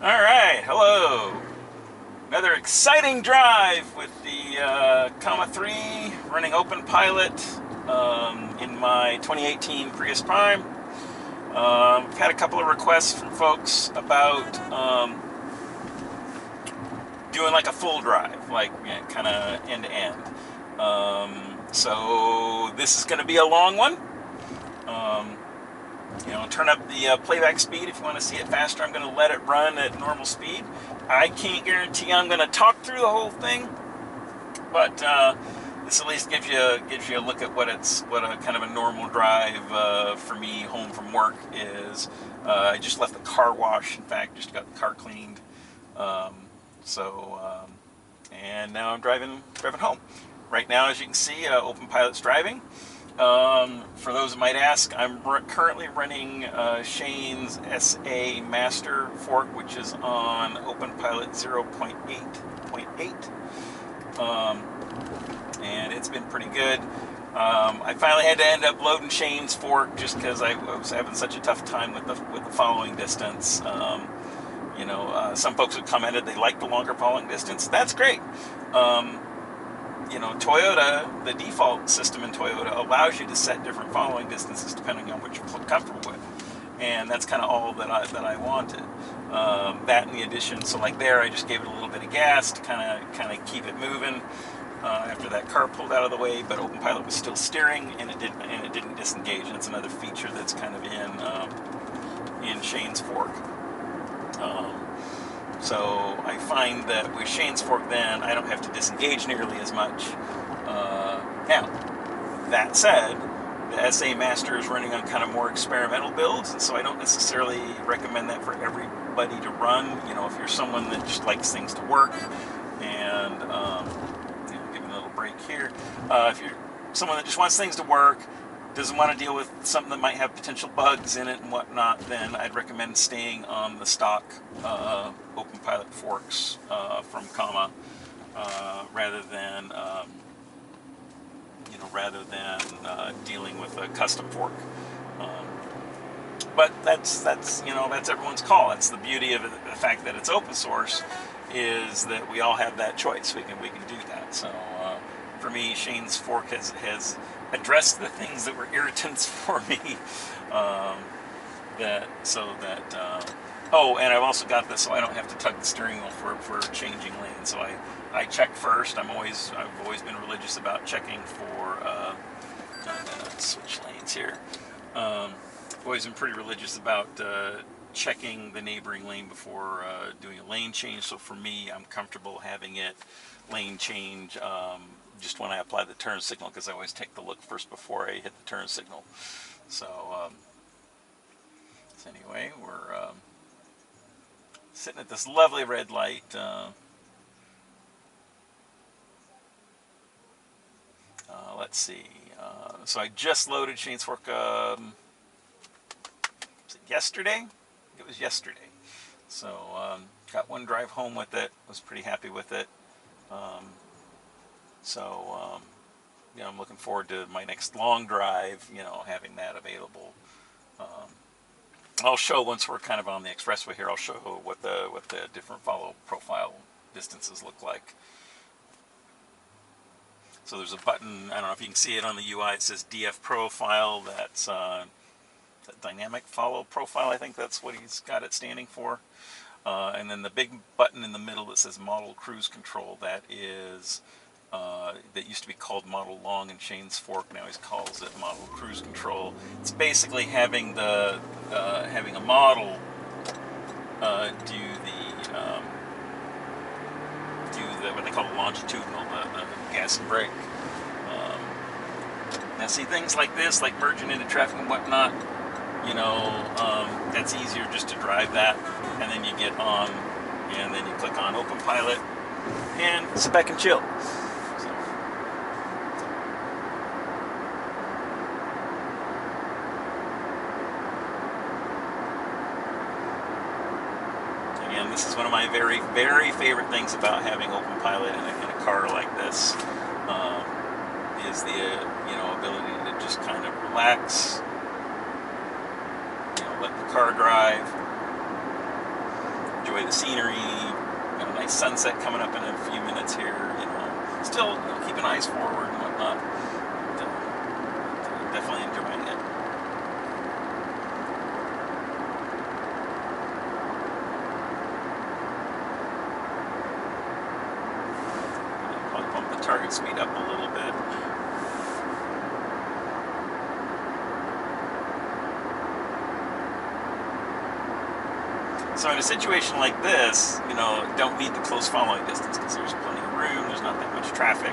All right, hello. Another exciting drive with the Comma 3 running Openpilot in my 2018 Prius Prime. I've had a couple of requests from folks about doing like a full drive, like kind of end to end. So this is going to be a long one. Um, Turn up the playback speed if you want to see it faster. I'm going to let it run at normal speed. I can't guarantee I'm going to talk through the whole thing, but this at least gives you a look at what a kind of a normal drive for me home from work is. I just left the car wash. In fact, just got the car cleaned. Um, so and now I'm driving home. Right now, as you can see, Openpilot's driving. For those who might ask, I'm currently running Shane's SA Master fork, which is on Openpilot 0.8.8, and it's been pretty good. I finally had to end up loading Shane's fork just because I was having such a tough time with the following distance. Some folks have commented they like the longer following distance. That's great. Toyota, the default system in Toyota allows you to set different following distances depending on what you're comfortable with, and that's kind of all that I wanted. That in the addition, so like there, I just gave it a little bit of gas to kind of keep it moving after that car pulled out of the way, but Openpilot was still steering, and it didn't disengage. And it's another feature that's kind of in Shane's fork. So I find that with Shane's fork, then I don't have to disengage nearly as much. Now, that said, the SA Master is running on kind of more experimental builds, and so I don't necessarily recommend that for everybody to run. If you're someone that just likes things to work, and give it a little break here. If you're someone that just wants things to work, doesn't want to deal with something that might have potential bugs in it and whatnot, then I'd recommend staying on the stock Openpilot forks from Comma rather than dealing with a custom fork. Um, but that's everyone's call. That's the beauty of it, the fact that it's open source, is that we all have that choice. We can do that. So for me, Shane's fork has addressed the things that were irritants for me. Oh, and I've also got this so I don't have to tug the steering wheel for changing lanes. So I check first. I've always been religious about checking for. I'm gonna switch lanes here. I've always been pretty religious about checking the neighboring lane before doing a lane change. So for me, I'm comfortable having it lane change just when I apply the turn signal, because I always take the look first before I hit the turn signal. So anyway, we're sitting at this lovely red light. Let's see. So I just loaded Shane's fork. Was it yesterday? It was yesterday. So got one drive home with it. Was pretty happy with it. I'm looking forward to my next long drive. Having that available. I'll show once we're kind of on the expressway here. I'll show what the different follow profile distances look like. So there's a button. I don't know if you can see it on the UI. It says DF profile. That's dynamic follow profile. I think that's what he's got it standing for. And then the big button in the middle that says model cruise control. That used to be called model long in Shane's fork. Now he calls it model cruise control. It's basically having having a model do what they call longitudinal, the gas and brake. Now see, things like this, like merging into traffic and whatnot, that's easier just to drive that, and then you get on, and then you click on Openpilot, and sit back and chill. This is one of my very, very favorite things about having Openpilot in a car like this, is the ability to just kind of relax, let the car drive, enjoy the scenery. Got a nice sunset coming up in a few minutes here. Still keeping eyes forward and whatnot. But, definitely enjoying it. Probably bump the target speed up a little bit. So in a situation like this, don't need the close following distance because there's plenty of room. There's not that much traffic,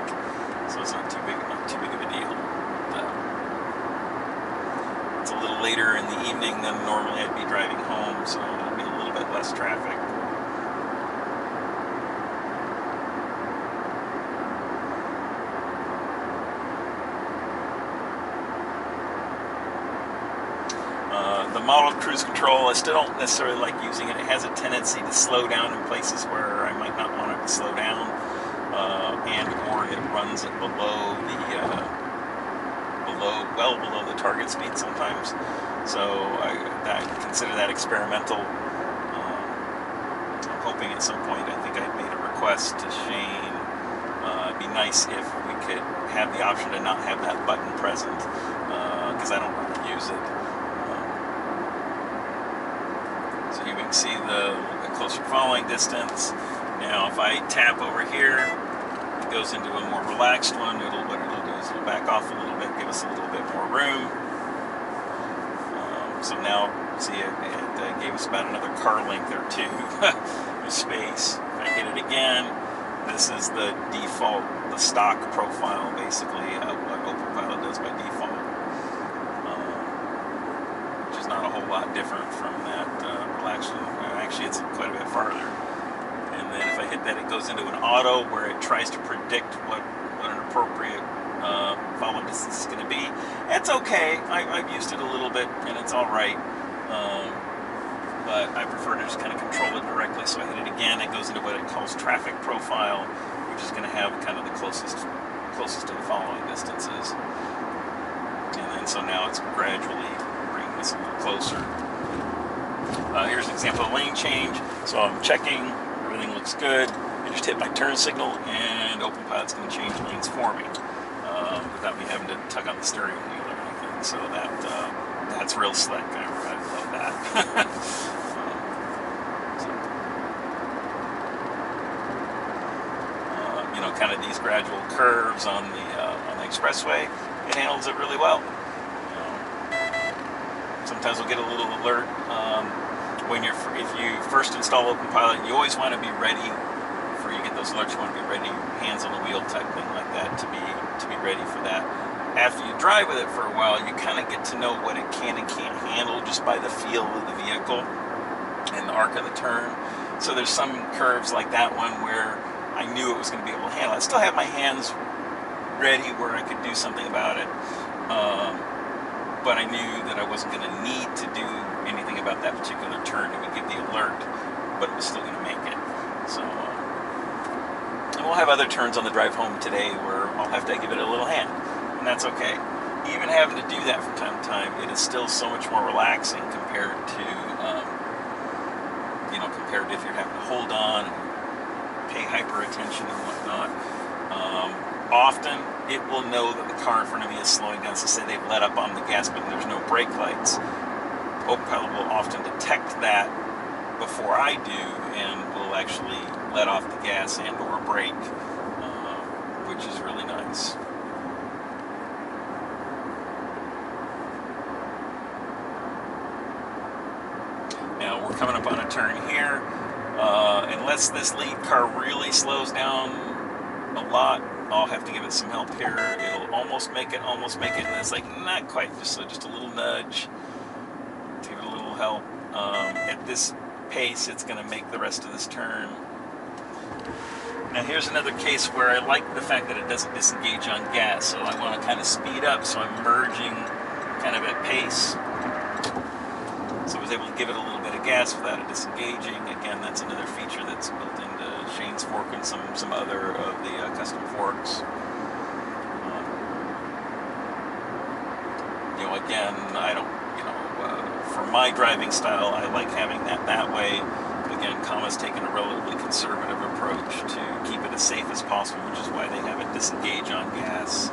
so it's not too big of a deal. It's a little later in the evening than normally I'd be driving home, so it'll be a little bit less traffic. The model cruise control, I still don't necessarily like using it. It has a tendency to slow down in places where I might not want it to slow down, and or it runs it below the target speed sometimes. So I consider that experimental. I'm hoping at some point, I think I made a request to Shane. It'd be nice if we could have the option to not have that button present, because I don't really use it. So you can see the closer following distance. Now if I tap over here, it goes into a more relaxed one. What it'll do is it'll back off a little bit, give us a little bit more room. So now, see, it gave us about another car length or two of space. If I hit it again, this is the default, the stock profile, basically, what Openpilot does by default. Which is not a whole lot different from that relaxed one. Actually, it's quite a bit farther. And then if I hit that, it goes into an auto where it tries to predict what an appropriate follow distance is going to be. It's okay. I've used it a little bit, and it's all right. But I prefer to just kind of control it directly. So I hit it again. It goes into what it calls traffic profile, which is going to have kind of the closest to the following distances. And then so now it's gradually bringing this a little closer. Here's an example of lane change. So I'm checking, everything looks good. I just hit my turn signal, and Openpilot's going to change lanes for me without me having to tug on the steering wheel or anything. So that's real slick. I love that. Kind of these gradual curves on the expressway, it handles it really well. Sometimes we'll get a little alert if you first install Openpilot. You always want to be ready before you get those alerts. You want to be ready, hands on the wheel type thing like that, to be ready for that. After you drive with it for a while, you kind of get to know what it can and can't handle just by the feel of the vehicle and the arc of the turn. So there's some curves like that one where I knew it was going to be able to handle it. I still have my hands ready where I could do something about it, but I knew that I wasn't going to need to do anything about that particular turn. It would give the alert, but it was still going to make it. So, and we'll have other turns on the drive home today where I'll have to give it a little hand, and that's okay. Even having to do that from time to time, it is still so much more relaxing compared to, compared to if you're having to hold on and pay hyper attention and whatnot. Often it will know that the car in front of me is slowing down. So say they've let up on the gas, but there's no brake lights. Openpilot will often detect that before I do, and will actually let off the gas and or brake, which is really nice. Now we're coming up on a turn here. Unless this lead car really slows down a lot, I'll have to give it some help here. It'll almost make it, and it's like not quite, just a little nudge to give it a little help. At this pace, it's going to make the rest of this turn. Now here's another case where I like the fact that it doesn't disengage on gas, so I want to kind of speed up, so I'm merging kind of at pace. So I was able to give it a little bit of gas without it disengaging. Again, that's another feature that's built into Shane's fork and some other of the custom forks. Again, I don't, for my driving style, I like having that way. Again, Comma's taken a relatively conservative approach to keep it as safe as possible, which is why they have it disengage on gas.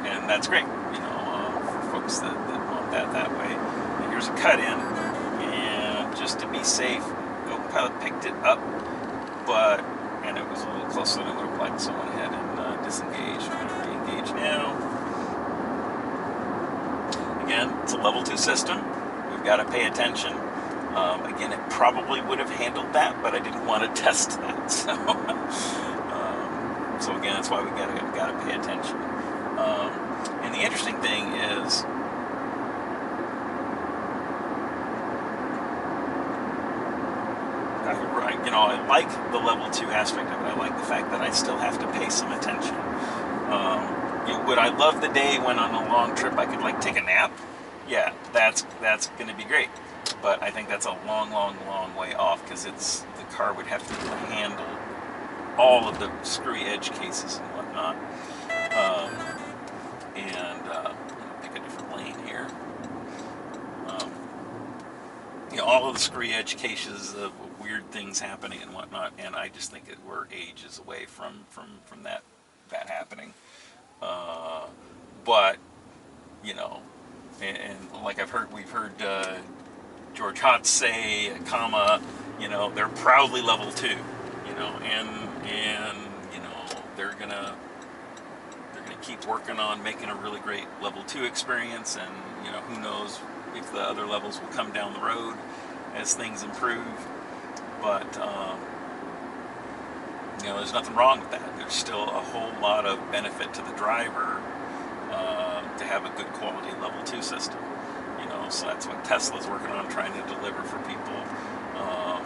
And that's great, for folks that want that way. And here's a cut in, and just to be safe, Openpilot picked it up, and it was a little closer than it would have liked, so I went ahead and disengaged. I'm going to re-engage now. Again, it's a level 2 system. We've got to pay attention. Again, it probably would have handled that, but I didn't want to test that. So again, that's why we got to pay attention. And the interesting thing is, I like the level 2 aspect of it. I like the fact that I still have to pay some attention. Would I love the day when on a long trip I could take a nap? Yeah, that's going to be great. But I think that's a long way off, because the car would have to handle all of the screwy edge cases and whatnot. Pick a different lane here. All of the screwy edge cases, the weird things happening and whatnot, and I just think we're ages away from that happening. But and like we've heard George Hotz say, comma, they're proudly level 2, and they're gonna keep working on making a really great level 2 experience, and who knows if the other levels will come down the road as things improve. But there's nothing wrong with that. There's still a whole lot of benefit to the driver to have a good quality level 2 system. So that's what Tesla's working on, trying to deliver for people, and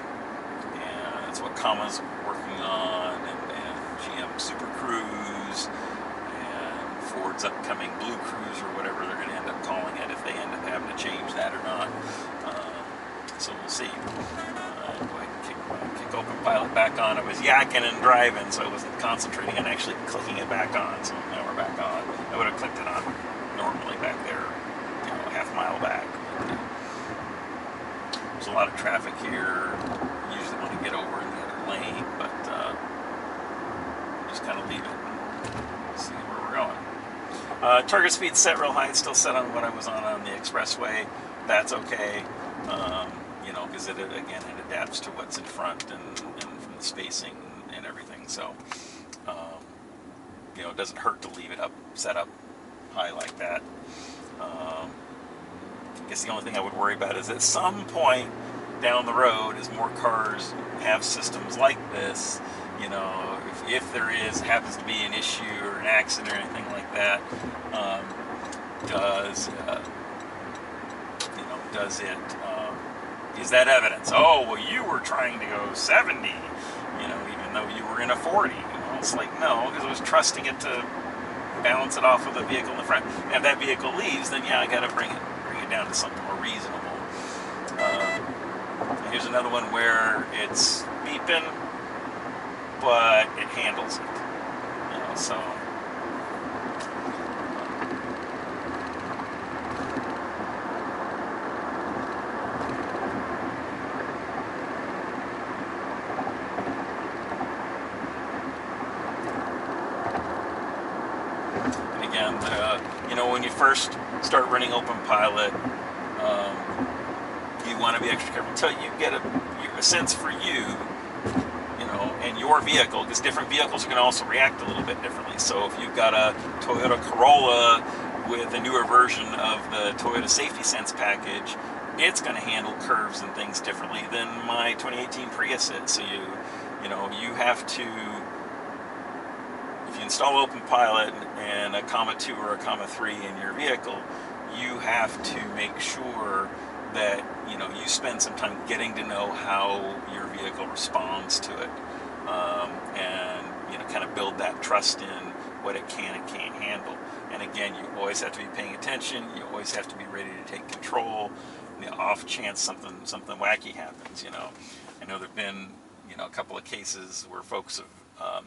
that's what Comma's working on, and GM Super Cruise, and Ford's upcoming Blue Cruise, or whatever they're going to end up calling it, if they end up having to change that or not. So we'll see. Go ahead and kick Openpilot back on. I was yakking and driving, so I wasn't concentrating on actually clicking it back on. So now we're back on. I would have clicked it on normally back there, a half-mile back. There's a lot of traffic here. Usually want to get over in the other lane, but just kind of leave it and see where we're going. Target speed set real high. It's still set on what I was on the expressway. That's okay. Because it adapts to what's in front and from the spacing and everything. So, it doesn't hurt to leave it set up high like that. I guess the only thing I would worry about is at some point down the road, as more cars have systems like this, if there happens to be an issue or an accident or anything like that, is that evidence? Oh, well, you were trying to go 70, even though you were in a 40. It's like, no, because I was trusting it to balance it off with a vehicle in the front. And if that vehicle leaves, then yeah, I got to bring it down to something more reasonable. Here's another one where it's beeping, but it handles it. So. When you first start running Openpilot, you want to be extra careful until you get a sense for you, and your vehicle, because different vehicles are going to also react a little bit differently. So if you've got a Toyota Corolla with a newer version of the Toyota Safety Sense package, it's going to handle curves and things differently than my 2018 Prius is. So you have to, if you install Openpilot and a comma 2 or a comma 3 in your vehicle, you have to make sure that you spend some time getting to know how your vehicle responds to it, and kind of build that trust in what it can and can't handle. And again, you always have to be paying attention. You always have to be ready to take control. The off chance something wacky happens. I know there've been a couple of cases where folks have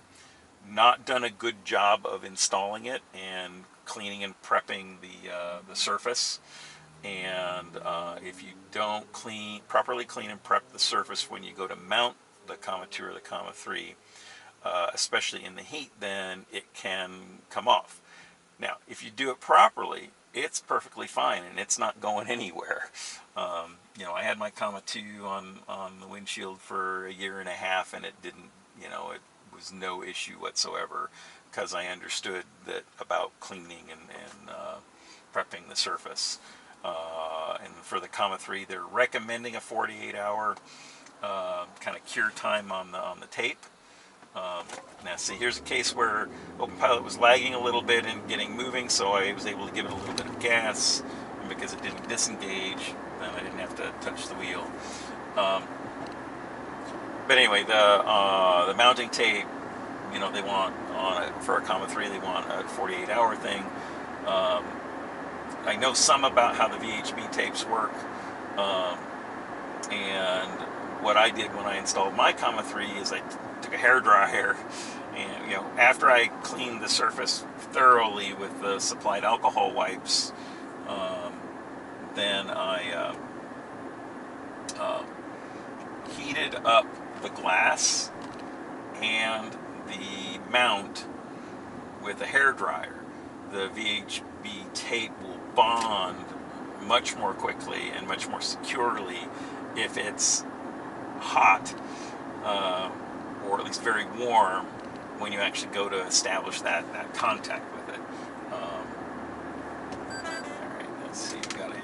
not done a good job of installing it and cleaning and prepping the surface, And if you don't properly clean and prep the surface when you go to mount the comma 2 or the comma 3, especially in the heat, then it can come off. Now, if you do it properly, it's perfectly fine and it's not going anywhere. I had my comma 2 on the windshield for 1.5 years, and it didn't, it was no issue whatsoever, because I understood that about cleaning and prepping the surface. And for the comma 3, they're recommending a 48-hour kind of cure time on the tape. Now see, here's a case where Openpilot was lagging a little bit and getting moving, so I was able to give it a little bit of gas, and because it didn't disengage, then I didn't have to touch the wheel. But anyway, the mounting tape, they want on it for a comma 3, they want a 48-hour thing. I know some about how the VHB tapes work, and what I did when I installed my comma 3 is I took a hairdryer, and after I cleaned the surface thoroughly with the supplied alcohol wipes, then I heated up the glass and the mount with a hairdryer. The VHB tape will bond much more quickly and much more securely if it's hot, or at least very warm, when you actually go to establish that contact with it. Alright, let's see, we've got a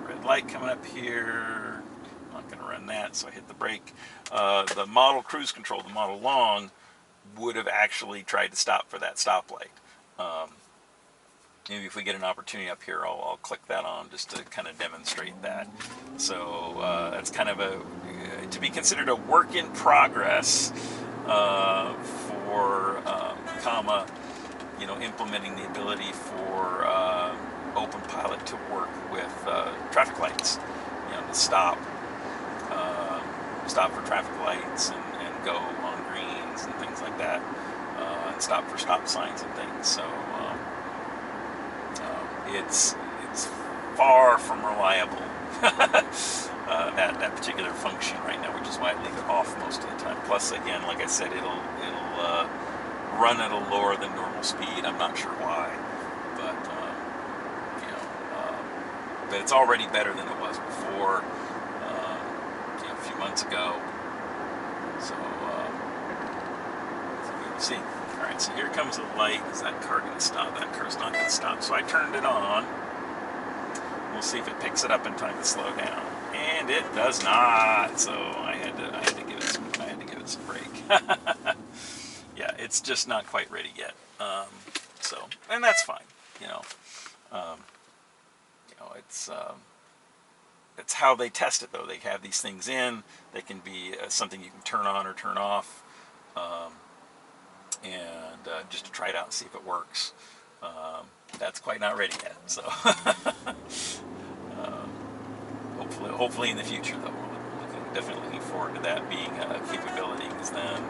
red light coming up here. I'm not going to run that, so I hit the brake. The model cruise control, the model long, would have actually tried to stop for that stoplight. Maybe if we get an opportunity up here, I'll click that on just to kind of demonstrate that. So that's kind of to be considered a work in progress for comma, implementing the ability for Openpilot to work with traffic lights, to stop for traffic lights and go on greens and things like that, and stop for stop signs and things. So it's far from reliable, that particular function right now, which is why I leave it off most of the time. Plus, again, like I said, it'll run at a lower than normal speed. I'm not sure why, but but it's already better than it was before, a few months ago. So we will see. All right, so here comes the light. Is that car going to stop? That car's not going to stop. So I turned it on. We'll see if it picks it up in time to slow down, and it does not. So I had to give it some brake. Yeah, it's just not quite ready yet. And that's fine. It's how they test it, though. They have these things in. They can be something you can turn on or turn off, and just to try it out and see if it works. That's quite not ready yet. So hopefully in the future, though, we're definitely looking forward to that being a capability, because then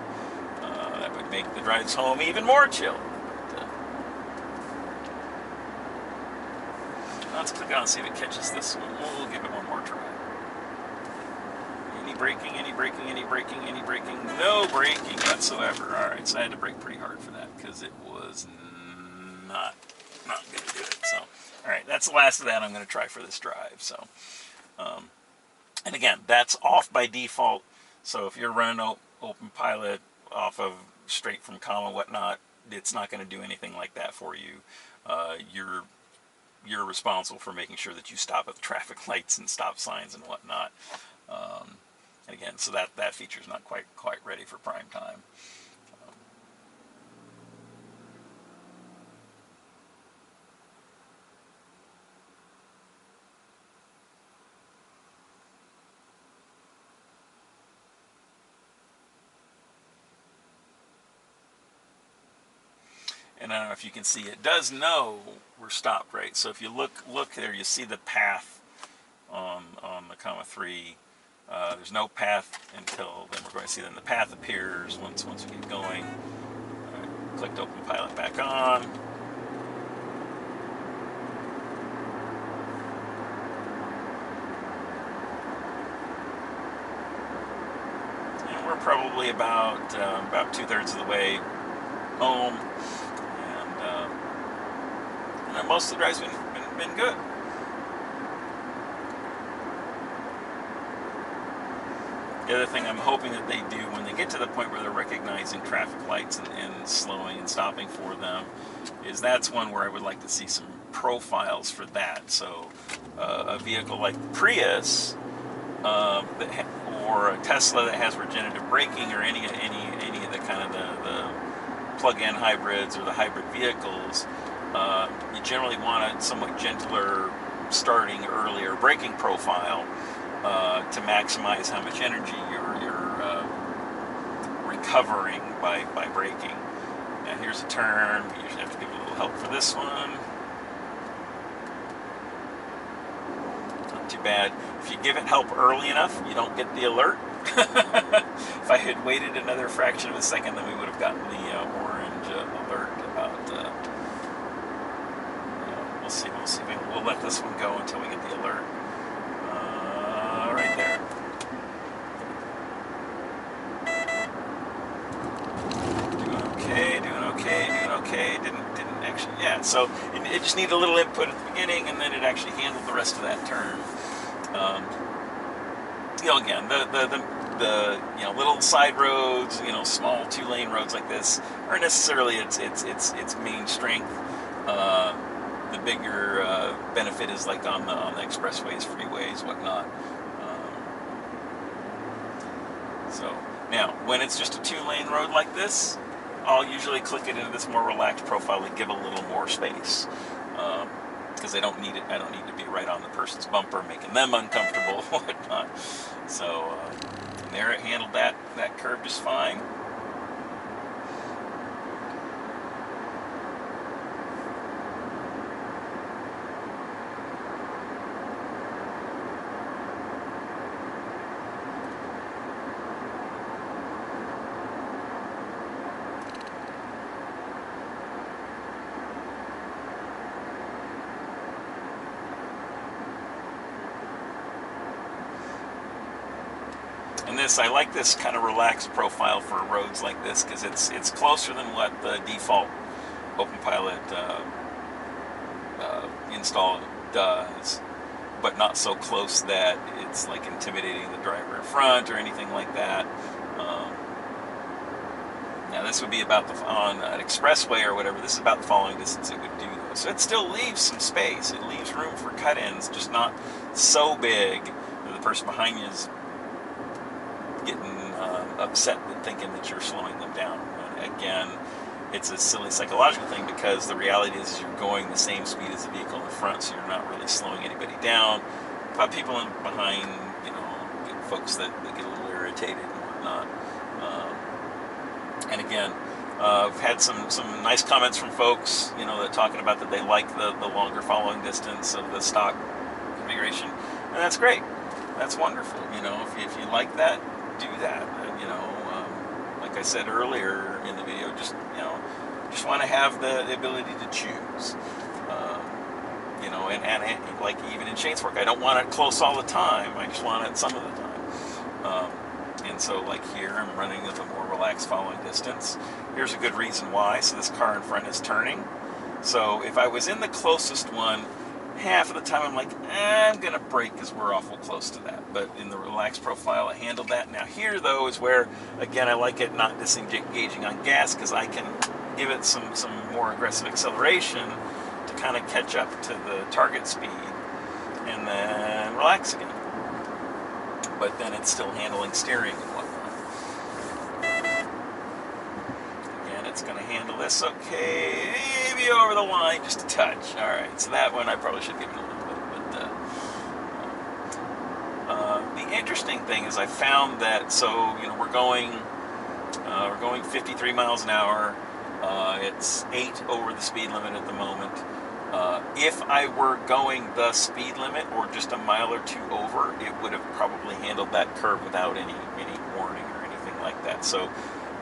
that would make the drives home even more chill. Let's click on and see if it catches this one. We'll give it one more try. Any braking, any braking, any braking, any braking? No braking whatsoever. Alright, so I had to brake pretty hard for that because it was not going to do it. So, alright, that's the last of that I'm going to try for this drive. So, and again, that's off by default. So if you're running Openpilot off of straight from comma whatnot, it's not going to do anything like that for you. You're responsible for making sure that you stop at the traffic lights and stop signs and whatnot. And again, so that feature is not quite ready for prime time. And I don't know if you can see, it does know we're stopped, right? So if you look there, you see the path on the comma 3. There's no path until then. We're going to see then the path appears once we get going. Clicked Openpilot back on. we're probably about 2/3 of the way home, and most of the drive's been good. The other thing I'm hoping that they do when they get to the point where they're recognizing traffic lights and slowing and stopping for them is that's one where I would like to see some profiles for that. So a vehicle like the Prius or a Tesla that has regenerative braking, or any of the kind of the plug-in hybrids or the hybrid vehicles, you generally want a somewhat gentler starting, earlier braking profile to maximize how much energy you're recovering by braking. Now here's a turn. We usually have to give a little help for this one. Not too bad. If you give it help early enough, you don't get the alert. If I had waited another fraction of a second, then we would have gotten the orange alert about. We'll see. We'll let this one go until we get the alert. Right there. Doing okay. Didn't actually. Yeah. So it just needed a little input at the beginning, and then it actually handled the rest of that turn. Again, the little side roads, small 2-lane roads like this aren't necessarily its main strength. The bigger benefit is like on the expressways, freeways, whatnot. So now, when it's just a 2-lane road like this, I'll usually click it into this more relaxed profile to give a little more space, because I don't need it. I don't need to be right on the person's bumper, making them uncomfortable, whatnot. So and there, it handled that curve just fine. And I like this kind of relaxed profile for roads like this, because it's closer than what the default Openpilot install does, but not so close that it's like intimidating the driver in front or anything like that. Now this would be about on an expressway or whatever. This is about the following distance it would do though. So it still leaves some space. It leaves room for cut-ins, just not so big that the person behind you is getting upset and thinking that you're slowing them down. And again, it's a silly psychological thing, because the reality is you're going the same speed as the vehicle in the front, so you're not really slowing anybody down. But people in behind, folks that get a little irritated and whatnot. And again, I've had some nice comments from folks, that talking about that they like the longer following distance of the stock configuration, and that's great. That's wonderful. If you like that, do that. Like I said earlier in the video, just want to have the ability to choose. And like even in Shainswork, I don't want it close all the time. I just want it some of the time. And so like here, I'm running with a more relaxed following distance. Here's a good reason why. So this car in front is turning. So if I was in the closest one, half of the time I'm like, I'm going to brake because we're awful close to that. But in the relaxed profile, I handled that. Now here, though, is where, again, I like it not disengaging on gas, because I can give it some more aggressive acceleration to kind of catch up to the target speed, and then relax again. But then it's still handling steering and whatnot. Again, it's going to handle this okay, maybe over the line just a touch. All right, so that one I probably should give it a little bit. But the interesting thing is I found that, so we're going 53 miles an hour. It's 8 over the speed limit at the moment. If I were going the speed limit or just a mile or two over, it would have probably handled that curve without any warning or anything like that. So,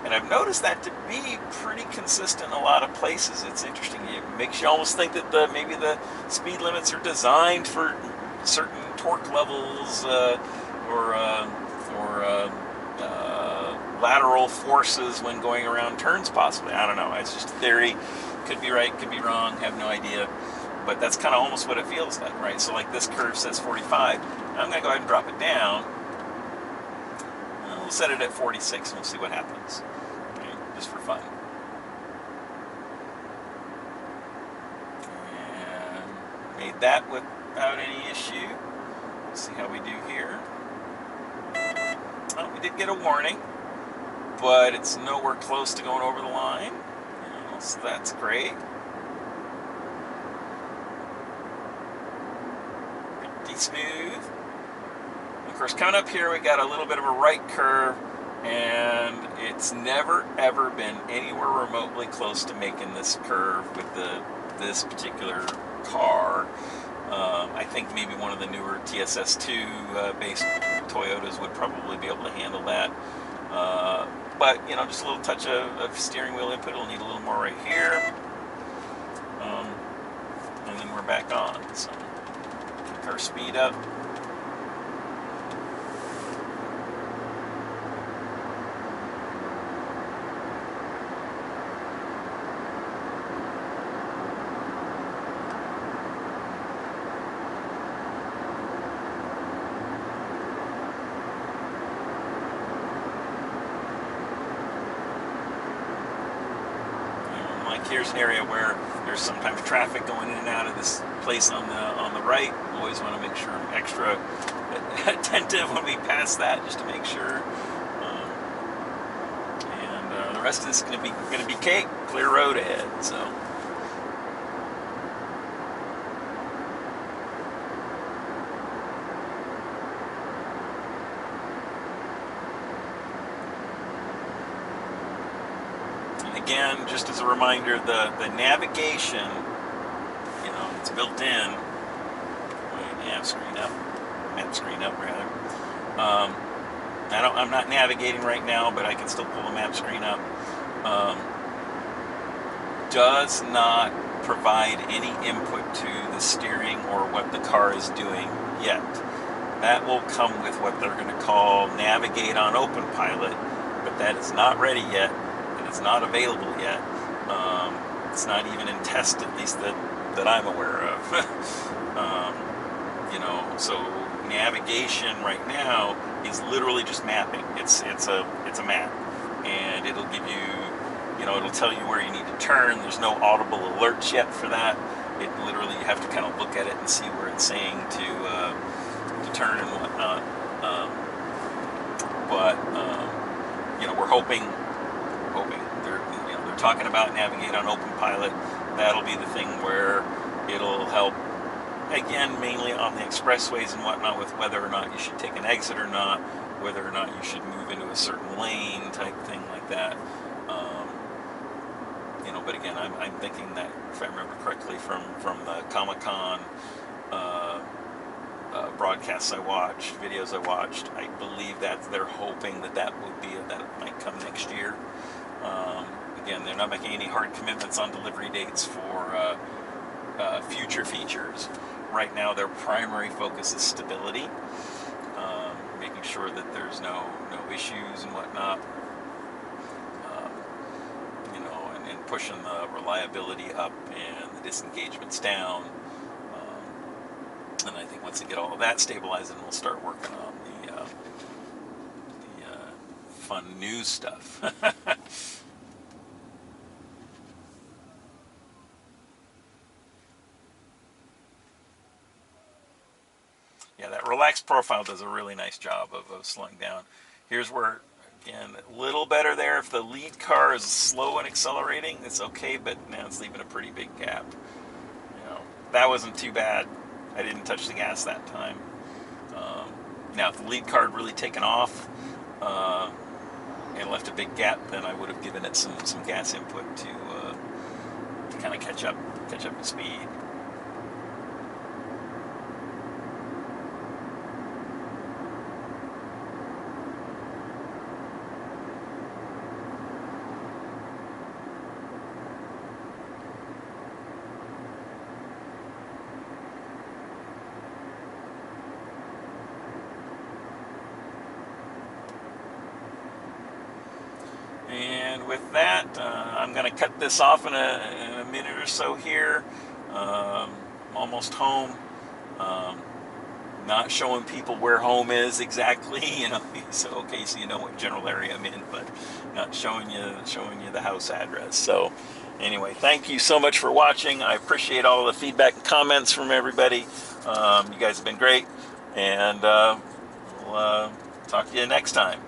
and I've noticed that to be pretty consistent in a lot of places. It's interesting. It makes you almost think that maybe the speed limits are designed for certain torque levels or lateral forces when going around turns, possibly. I don't know. It's just a theory. Could be right, could be wrong, have no idea. But that's kind of almost what it feels like, right? So like this curve says 45. I'm going to go ahead and drop it down. We'll set it at 46 and we'll see what happens. Okay, just for fun. And made that without any issue. Let's see how we do here. Oh, we did get a warning, but it's nowhere close to going over the line. So that's great. Pretty smooth. Of course, coming up here, we got a little bit of a right curve, and it's never ever been anywhere remotely close to making this curve with this particular car. I think maybe one of the newer TSS2 based Toyotas would probably be able to handle that. But, you know, just a little touch of steering wheel input. It'll need a little more right here. And then we're back on. So, kick our speed up. Here's an area where there's sometimes traffic going in and out of this place on the right. Always want to make sure I'm extra attentive when we pass that, just to make sure. And the rest of this is going to be cake. Clear road ahead. So. Again, just as a reminder, the navigation, you know, it's built in. Map screen up rather. I'm not navigating right now, but I can still pull the map screen up. Does not provide any input to the steering or what the car is doing yet. That will come with what they're going to call navigate on Openpilot, but that is not ready yet. It's not available yet. It's not even in test, at least that I'm aware of. You know, so navigation right now is literally just mapping. It's a map, and it'll give you, you know, it'll tell you where you need to turn. There's no audible alerts yet for that. It literally, you have to kind of look at it and see where it's saying to turn and whatnot. You know, we're hoping. They're talking about navigate on Openpilot. That'll be the thing where it'll help, again, mainly on the expressways and whatnot, with whether or not you should take an exit or not, whether or not you should move into a certain lane type thing like that. You know, but again, I'm thinking that, if I remember correctly from the Comic-Con broadcasts I watched, videos I watched, I believe that they're hoping that it might come next year. Again, they're not making any hard commitments on delivery dates for future features. Right now, their primary focus is stability, making sure that there's no issues and whatnot. You know, and pushing the reliability up and the disengagements down. And I think once they get all of that stabilized, then we'll start working on the fun new stuff. Yeah, that relaxed profile does a really nice job of slowing down. Here's where, again, a little better there. If the lead car is slow and accelerating, it's okay, but now it's leaving a pretty big gap. You know, that wasn't too bad. I didn't touch the gas that time. Now, if the lead car had really taken off and left a big gap, then I would have given it some gas input to kind of catch up to speed. And with that, I'm going to cut this off in a minute or so here. I'm almost home. Um, not showing people where home is exactly, so okay, so you know what general area I'm in, but not showing you the house address. So anyway, thank you so much for watching. I appreciate all the feedback and comments from everybody. You guys have been great, and we'll talk to you next time.